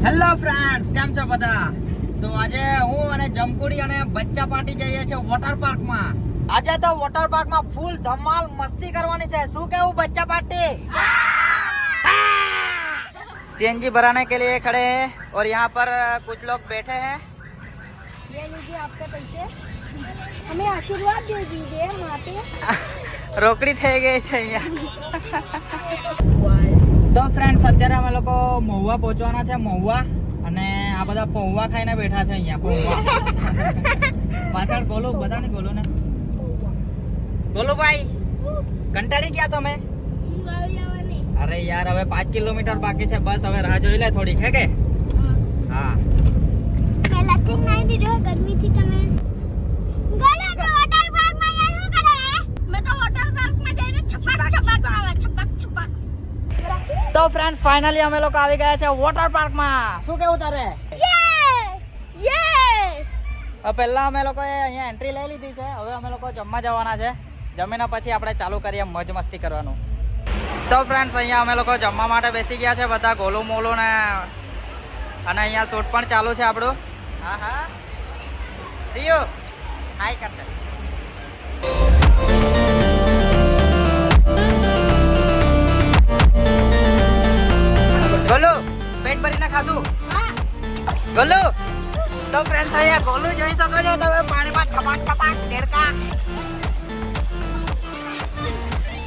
Hello friends, કેમ છો બધા? તો આજે હું અને જમકુડી અને બચ્ચા પાર્ટી જઈએ છીએ વોટર પાર્કમાં. આજે તો વોટર પાર્કમાં ફૂલ ધમાલ મસ્તી કરવાની છે. શું કેવું બચ્ચા પાર્ટી? सीएनजी भराने के लिए खड़े हैं और यहाँ पर कुछ लोग बैठे हैं. ये लीजिए आपके पैसे, हमें आशीर्वाद दे दीजिए माते. રોકડી થઈ ગઈ છે અહીંયા. તો ફ્રેન્ડ્સ, અત્યારે અમે લોકો મહુવા પહોંચવાના છે. મહુવા અને આ બધા પૌવા ખાઈને બેઠા છે અહીંયા. પૌવા પાછળ ગોલુ, બધાને ગોલુ ને ગોલુભાઈ, કંટાળી ગયા તમે? અરે યાર, હવે 5 કિલોમીટર બાકી છે. બસ હવે રાહ જોઈ લે થોડીક, હે કે? હા. પહેલાથી નહીં દીધો ગરમીથી તમે. ગોલે તો વોટર પાર્કમાં શું કરે? મેં તો વોટર પાર્કમાં જઈને છપક છપક આવે, છપક છપક. તો ફ્રેન્ડ્સ, ફાઇનલી અમે લોકો આવી ગયા છે વોટર પાર્કમાં. શું કેવું તારે? પહેલા અમે લોકોએ અહીંયા એન્ટ્રી લઈ લીધી છે. હવે અમે લોકો જમવા જવાના છે. જમીને પછી આપણે ચાલુ કરીએ મોજ મસ્તી કરવાનું. તો ફ્રેન્ડ્સ, અહીંયા અમે લોકો જમવા માટે બેસી ગયા છે બધા, ગોલું મોલું ને. અને અહીંયા શૂટ પણ ચાલુ છે આપણું. હા હા દિયો હાય કરતા. ગોલુ, પેટ ભરીને ખાધું? ગોલુ, તો ફ્રેન્ડ્સ, અહીંયા ગોલુ જોઈ શકો છો તમે, પાણીમાં છપાક છપાક દેડકા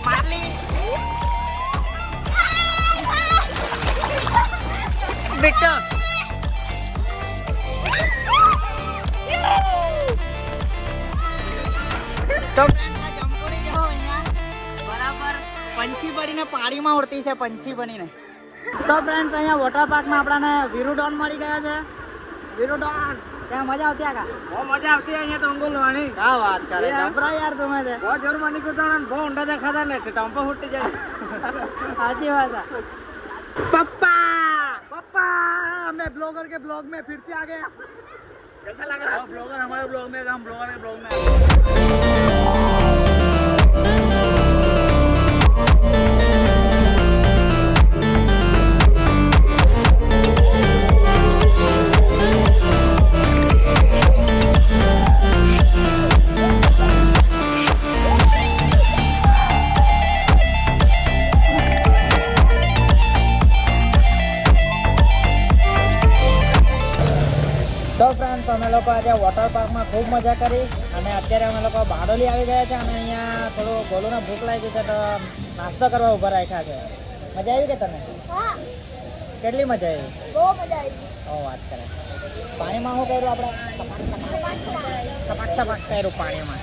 મારલી બેટો. તો જમકુડી જો અહીંયા બરાબર પંછી બનીને પાણીમાં ઉડતી છે, પંછી બનીને. તો ફ્રેન્ડ્સ, અહીંયા વોટર પાર્કમાં આપણને વીરુડોન મળી ગયા છે. વીરુડોન, ત્યાં મજા આવતી આગા? બહુ મજા આવતી અહીંયા તો અંગોલવાની. क्या बात करे, जबरा यार तुम्हें दे बहुत जोर में निकलता है, बहुत ऊंडा देखा था ने टंपो फूट जाए. साची बात है. पप्पा पप्पा, हमें ब्लॉगर के ब्लॉग में फिर से आ गए. कैसा लग रहा है? ब्लॉगर हमारे ब्लॉग में, हम ब्लॉगर के ब्लॉग में. તો ફ્રેન્ડ્સ, અમે લોકો આજે વોટર પાર્કમાં ખૂબ મજા કરી અને અત્યારે અમે લોકો બારડોલી આવી ગયા છે. અને અહીંયા થોડું ગોલુને ભૂખ લાગી છે તો નાસ્તો કરવા ઊભા રાખ્યા છે. મજા આવી કે તને? હા, કેટલી મજા આવી? બહુ મજા આવી. ઓ વાત કરે. પાણીમાં શું કર્યું આપણે? છપાક છપાક કર્યું પાણીમાં.